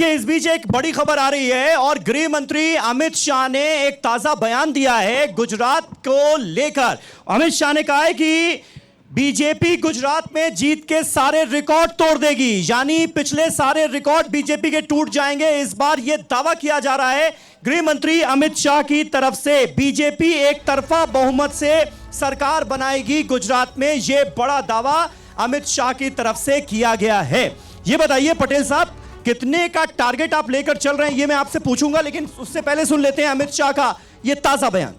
देखिए, इस बीच एक बड़ी खबर आ रही है और गृह मंत्री अमित शाह ने एक ताजा बयान दिया है गुजरात को लेकर। अमित शाह ने कहा है कि बीजेपी गुजरात में जीत के सारे रिकॉर्ड तोड़ देगी, यानी पिछले सारे रिकॉर्ड बीजेपी के टूट जाएंगे। इस बार यह दावा किया जा रहा है गृह मंत्री अमित शाह की तरफ से, बीजेपी एक तरफा बहुमत से सरकार बनाएगी गुजरात में। यह बड़ा दावा अमित शाह की तरफ से किया गया है। यह बताइए पटेल साहब, कितने का टारगेट आप लेकर चल रहे हैं, यह मैं आपसे पूछूंगा, लेकिन उससे पहले सुन लेते हैं अमित शाह का यह ताजा बयान।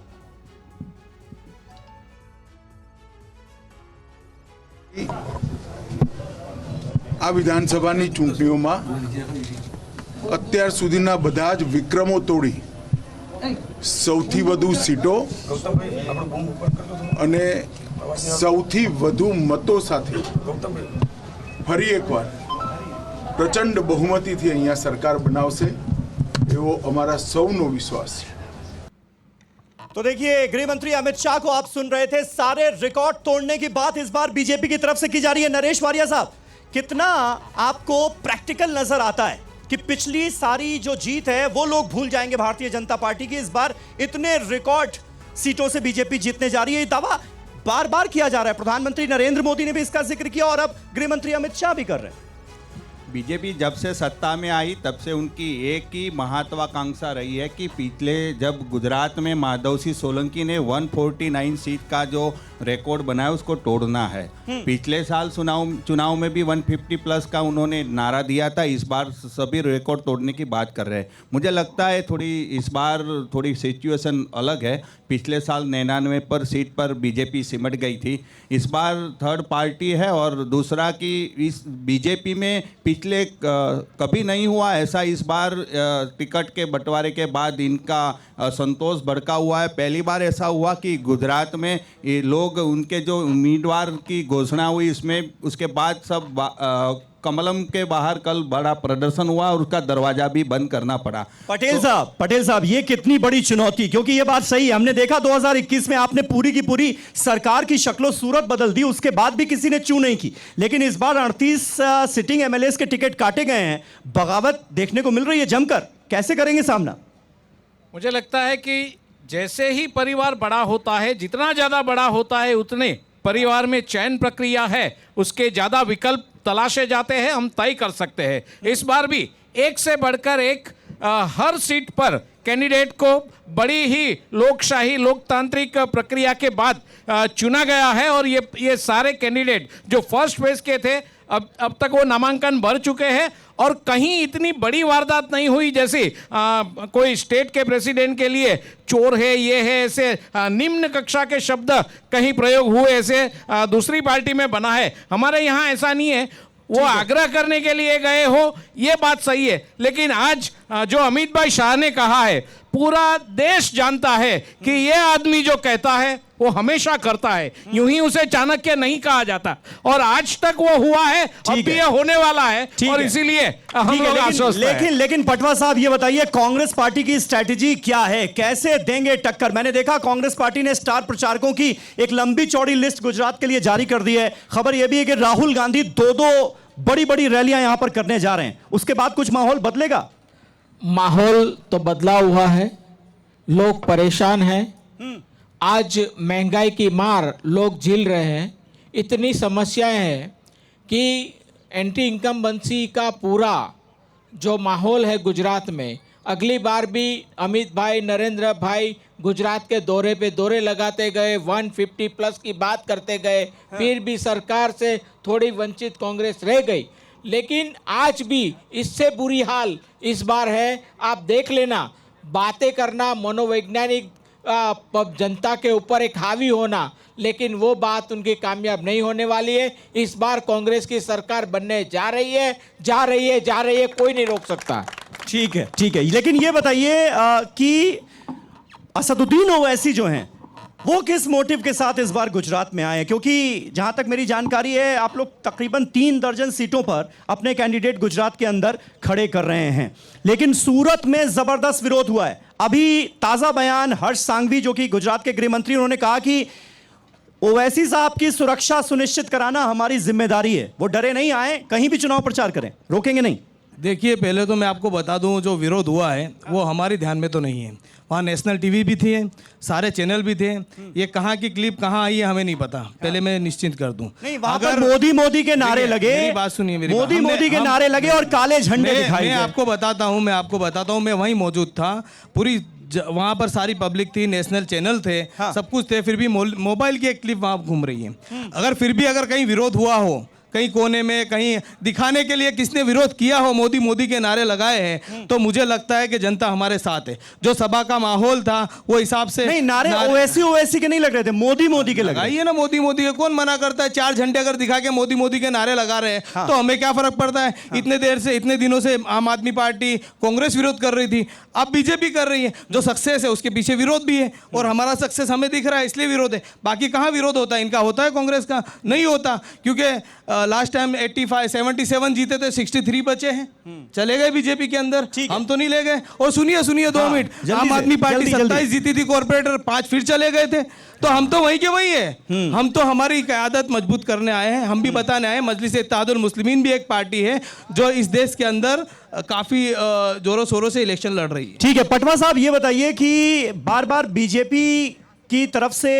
આ વિધાનસભાની ચૂંટણીઓમાં અત્યાર સુધીના બધા જ વિક્રમો તોડી સૌથી વધુ સીટો અને સૌથી વધુ મતો સાથે ફરી એકવાર પ્રચંડ બહુમતીથી અહીંયા સરકાર બનાવશે એવો અમારા સૌનો વિશ્વાસ છે। तो देखिए, गृह मंत्री अमित शाह को आप सुन रहे थे। सारे रिकॉर्ड तोड़ने की बात इस बार बीजेपी की तरफ से की जा रही है। नरेश वारिया साहब, कितना आपको प्रैक्टिकल नजर आता है कि पिछली सारी जो जीत है वो लोग भूल जाएंगे भारतीय जनता पार्टी की, इस बार इतने रिकॉर्ड सीटों से बीजेपी जीतने जा रही है? दावा बार बार किया जा रहा है, प्रधानमंत्री नरेंद्र मोदी ने भी इसका जिक्र किया और अब गृह मंत्री अमित शाह भी कर रहे हैं। बीजेपी जब से सत्ता में आई तब से उनकी एक ही महत्वाकांक्षा रही है कि पिछले जब गुजरात में माधव सिंह सोलंकी ने 149 सीट का जो रिकॉर्ड बनाया उसको तोड़ना है। पिछले साल चुनाव में भी 150 प्लस का उन्होंने नारा दिया था। इस बार सभी रिकॉर्ड तोड़ने की बात कर रहे हैं। मुझे लगता है इस बार थोड़ी सिचुएशन अलग है। पिछले साल 99 पर सीट पर बीजेपी सिमट गई थी। इस बार थर्ड पार्टी है और दूसरा कि इस बीजेपी में पिछले कभी नहीं हुआ ऐसा, इस बार टिकट के बंटवारे के बाद इनका संतोष भड़का हुआ है। पहली बार ऐसा हुआ कि गुजरात में ये लोग उनके जो उम्मीदवार की घोषणा हुई इसमें उसके बाद सब कमलम के बाहर कल बड़ा प्रदर्शन हुआ और उसका दरवाजा भी बंद करना पड़ा। पटेल साहब, ये कितनी बड़ी चुनौती, क्योंकि ये बात सही है, हमने देखा 2021 में आपने पूरी की पूरी सरकार की शक्लो सूरत बदल दी, उसके बाद भी किसी ने चू नहीं की, लेकिन इस बार 38 सिटिंग एमएलएस के टिकट काटे गए हैं। बगावत देखने को मिल रही है जमकर, कैसे करेंगे सामना? मुझे लगता है कि जैसे ही परिवार बड़ा होता है, जितना ज़्यादा बड़ा होता है उतने परिवार में चयन प्रक्रिया है, उसके ज़्यादा विकल्प तलाशे जाते हैं, हम तय कर सकते हैं। इस बार भी एक से बढ़कर एक हर सीट पर कैंडिडेट को बड़ी ही लोकशाही लोकतांत्रिक प्रक्रिया के बाद चुना गया है और ये सारे कैंडिडेट जो फर्स्ट फेज के थे अब तक वो नामांकन भर चुके हैं और कहीं इतनी बड़ी वारदात नहीं हुई जैसे कोई स्टेट के प्रेसिडेंट के लिए चोर है, ये है, ऐसे निम्न कक्षा के शब्द कहीं प्रयोग हुए ऐसे दूसरी पार्टी में बना है। हमारे यहाँ ऐसा नहीं है। वो आग्रह करने के लिए गए हो, ये बात सही है, लेकिन आज जो अमित भाई शाह ने कहा है, पूरा देश जानता है कि ये आदमी जो कहता है वो हमेशा करता है, यूं ही उसे चाणक्य नहीं कहा जाता और आज तक वो हुआ है, अब भी ये होने वाला है और इसीलिए हम लोग आश्वस्त हैं। लेकिन पटवा साहब, ये बताइए कांग्रेस पार्टी की स्ट्रैटेजी क्या है, कैसे देंगे टक्कर? मैंने देखा कांग्रेस पार्टी ने स्टार प्रचारकों की एक लंबी चौड़ी लिस्ट गुजरात के लिए जारी कर दी है। खबर यह भी है कि राहुल गांधी दो बड़ी बड़ी रैलियां यहां पर करने जा रहे हैं, उसके बाद कुछ माहौल बदलेगा? माहौल तो बदला हुआ है, लोग परेशान हैं। आज महंगाई की मार लोग झेल रहे हैं, इतनी समस्याएं हैं कि एंटी इनकम्बेंसी का पूरा जो माहौल है गुजरात में, अगली बार भी अमित भाई नरेंद्र भाई गुजरात के दौरे पे दौरे लगाते गए, 150 प्लस की बात करते गए, फिर भी सरकार से थोड़ी वंचित कांग्रेस रह गई। लेकिन आज भी इससे बुरी हाल इस बार है। आप देख लेना, बातें करना, मनोवैज्ञानिक जनता के ऊपर एक हावी होना, लेकिन वो बात उनकी कामयाब नहीं होने वाली है। इस बार कांग्रेस की सरकार बनने जा रही है, कोई नहीं रोक सकता। ठीक है, लेकिन ये बताइए कि असदुद्दीन ओवैसी जो हैं वो किस मोटिव के साथ इस बार गुजरात में आए? क्योंकि जहां तक मेरी जानकारी है आप लोग तकरीबन 3 दर्जन सीटों पर अपने कैंडिडेट गुजरात के अंदर खड़े कर रहे हैं, लेकिन सूरत में जबरदस्त विरोध हुआ है। अभी ताजा बयान हर्ष सांघवी जो कि गुजरात के गृह मंत्री, उन्होंने कहा कि ओवैसी साहब की सुरक्षा सुनिश्चित कराना हमारी जिम्मेदारी है, वो डरे नहीं, आए कहीं भी चुनाव प्रचार करें, रोकेंगे नहीं। देखिए, पहले तो मैं आपको बता दूं, जो विरोध हुआ है वो हमारी ध्यान में तो नहीं है। वहाँ नेशनल टीवी भी थी, सारे चैनल भी थे। ये कहाँ की क्लिप कहाँ आई है हमें नहीं पता, पहले मैं निश्चित कर दूं। नहीं, वहां पर मोदी के नारे लगे, मेरी बात सुनिए, मेरी मोदी के नारे लगे और काले झंडे दिखाई मैं दिए। आपको बताता हूँ, मैं वहीं मौजूद था। पूरी वहाँ पर सारी पब्लिक थी, नेशनल चैनल थे, सब कुछ थे, फिर भी मोबाइल की एक क्लिप वहाँ घूम रही है। अगर फिर भी अगर कहीं विरोध हुआ हो, कहीं कोने में, कहीं दिखाने के लिए किसने विरोध किया हो, मोदी के नारे लगाए हैं, तो मुझे लगता है कि जनता हमारे साथ है। जो सभा का माहौल था वो हिसाब से नहीं, नारे ओवैसी के नहीं लग रहे थे, मोदी के लग रहे लगाइए ना। मोदी के कौन मना करता है? 4 झंडे अगर दिखा के मोदी के नारे लगा रहे हैं तो हमें क्या फर्क पड़ता है? इतने दिनों से आम आदमी पार्टी, कांग्रेस विरोध कर रही थी, अब बीजेपी कर रही है। जो सक्सेस है उसके पीछे विरोध भी है, और हमारा सक्सेस हमें दिख रहा है, इसलिए विरोध है। बाकी कहाँ विरोध होता है? इनका होता है, कांग्रेस का नहीं होता, क्योंकि लास्ट टाइम 77 जीते थे, 63 बचे हैं, चले गए बीजेपी के अंदर, हम तो नहीं ले गए। और सुनिए 2 मिनट, आम आदमी पार्टी 27 जीती थी, कॉर्पोरेटर 5 फिर चले गए थे, तो हम तो वहीं के वहीं है। हम तो हमारी क़यादत मजबूत करने आए हैं, हम भी बताने आए हैं। मजलिस इत्तेहादुल मुस्लिमीन भी एक पार्टी है जो इस देश के अंदर काफी जोरों शोरों से इलेक्शन लड़ रही है। ठीक है, पटवा साहब ये बताइए कि बार बार बीजेपी की तरफ से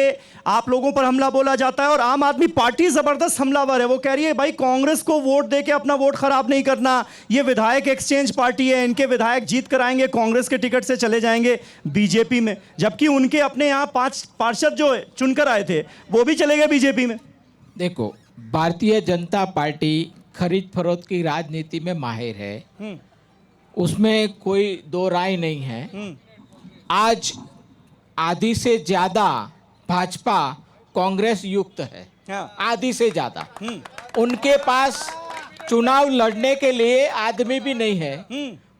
आप लोगों पर हमला बोला जाता है और आम आदमी पार्टी जबरदस्त हमलावर है। वो कह रही है भाई कांग्रेस को वोट देके अपना वोट खराब नहीं करना, ये विधायक एक्सचेंज पार्टी है, इनके विधायक जीत कर आएंगे, कांग्रेस के टिकट से चले जाएंगे बीजेपी में, जबकि उनके अपने यहाँ 5 पार्षद जो चुनकर आए थे वो भी चले गए बीजेपी में। देखो, भारतीय जनता पार्टी खरीद फरोख्त की राजनीति में माहिर है, उसमें कोई दो राय नहीं है। आज आधी से ज्यादा भाजपा कांग्रेस युक्त है, आधी से ज्यादा। उनके पास चुनाव लड़ने के लिए आदमी भी नहीं है।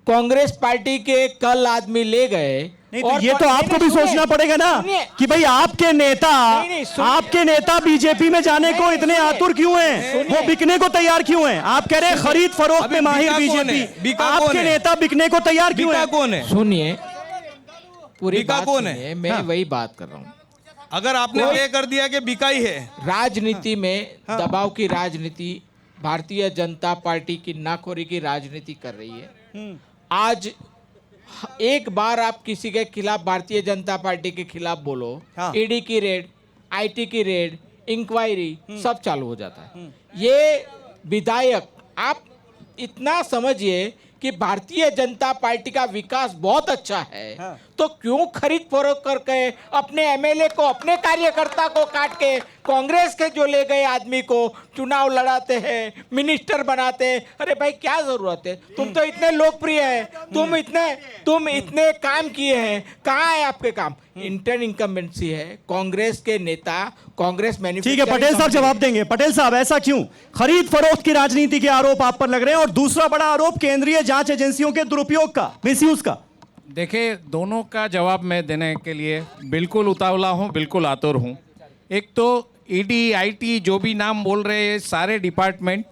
कांग्रेस पार्टी के कल आदमी ले गए। नहीं, तो ये तो आपको भी सोचना पड़ेगा ना कि भाई आपके नेता बीजेपी में जाने को इतने आतुर क्यों हैं? वो बिकने को तैयार क्यों हैं? आप कह रहे हैं खरीद फरोख्त में माहिर बीजेपी, आपके नेता बिकने को तैयार क्यों हैं? कौन है? सुनिए, पूरी बात कौन है, मैं वही बात कर रहा हूँ। अगर आपने ये कर दिया कि बिकाई है, राजनीति में दबाव की राजनीति, भारतीय जनता पार्टी की नाखोरी की राजनीति कर रही है। आज एक बार आप किसी के खिलाफ, भारतीय जनता पार्टी के खिलाफ बोलो, ईडी की रेड, आईटी की रेड, इंक्वायरी, सब चालू हो जाता है। ये विधायक, आप इतना समझिए कि भारतीय जनता पार्टी का विकास बहुत अच्छा है, तो क्यों खरीद फरोख्त करके अपने एमएलए को, अपने कार्यकर्ता को काट के कांग्रेस के जो ले गए आदमी को चुनाव लड़ाते हैं, मिनिस्टर बनाते हैं? अरे भाई क्या जरूरत है? तुम तो इतने लोकप्रिय हैं, तुम इतने काम किए हैं, कहाँ है आपके काम? इंटर इनकम्बेंसी है, कांग्रेस के नेता, कांग्रेस मैन्युफैक्चरिंग। ठीक है, पटेल साहब जवाब देंगे। पटेल साहब, ऐसा क्यों? खरीद फरोख्त की राजनीति के आरोप आप पर लग रहे हैं, और दूसरा बड़ा आरोप केंद्रीय जांच एजेंसियों के दुरुपयोग का, मिसयूज का। देखिए, दोनों का जवाब मैं देने के लिए बिल्कुल उतावला हूँ, बिल्कुल आतुर हूँ। एक तो ईडी, आईटी, जो भी नाम बोल रहे हैं, सारे डिपार्टमेंट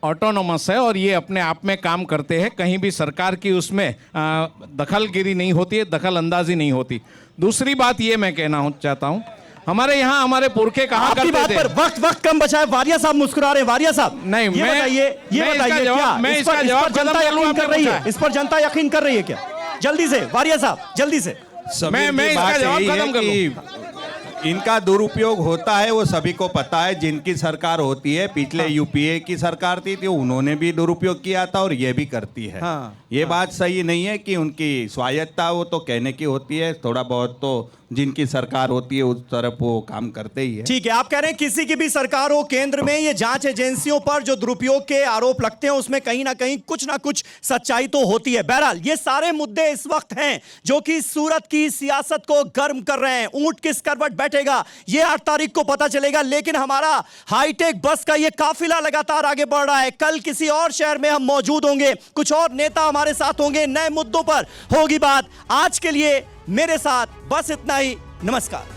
ऑटोनोमस है और ये अपने आप में काम करते हैं। कहीं भी सरकार की उसमें दखलगिरी नहीं होती है, दखल अंदाजी नहीं होती। दूसरी बात ये मैं कहना चाहता हूँ, हमारे यहाँ हमारे पुरखे कहा आपकी बात करते थे। पर वक्त कम बचा है। वारिया साहब मुस्कुरा रहे हैं। वारिया साहब, नहीं, ये बताइए क्या इस पर जनता यकीन कर रही है? इस पर जनता यकीन कर रही है क्या? जल्दी से वारिया साहब, जल्दी से। मैं इसका जवाब खत्म कर लूं। इनका दुरुपयोग होता है वो सभी को पता है। जिनकी सरकार होती है, पिछले यूपीए की सरकार थी उन्होंने भी दुरुपयोग किया था और ये भी करती है। ये बात सही नहीं है कि उनकी स्वायत्ता वो तो कहने की होती है, थोड़ा बहुत तो जिनकी सरकार होती है उस तरफ वो काम करते ही है। ठीक है, आप कह रहे हैं किसी की भी सरकार हो, केंद्र में ये जांच एजेंसियों पर जो दुरुपयोग के आरोप लगते हैं उसमें कहीं ना कहीं कुछ ना कुछ सच्चाई तो होती है। बहरहाल ये सारे मुद्दे इस वक्त हैं जो कि सूरत की सियासत को गर्म कर रहे हैं। ऊंट किस करवट बैठेगा ये 8 तारीख को पता चलेगा, लेकिन हमारा हाईटेक बस का ये काफिला लगातार आगे बढ़ रहा है। कल किसी और शहर में हम मौजूद होंगे, कुछ और नेता हमारे साथ होंगे, नए मुद्दों पर होगी बात। आज के लिए मेरे साथ बस इतना ही। नमस्कार।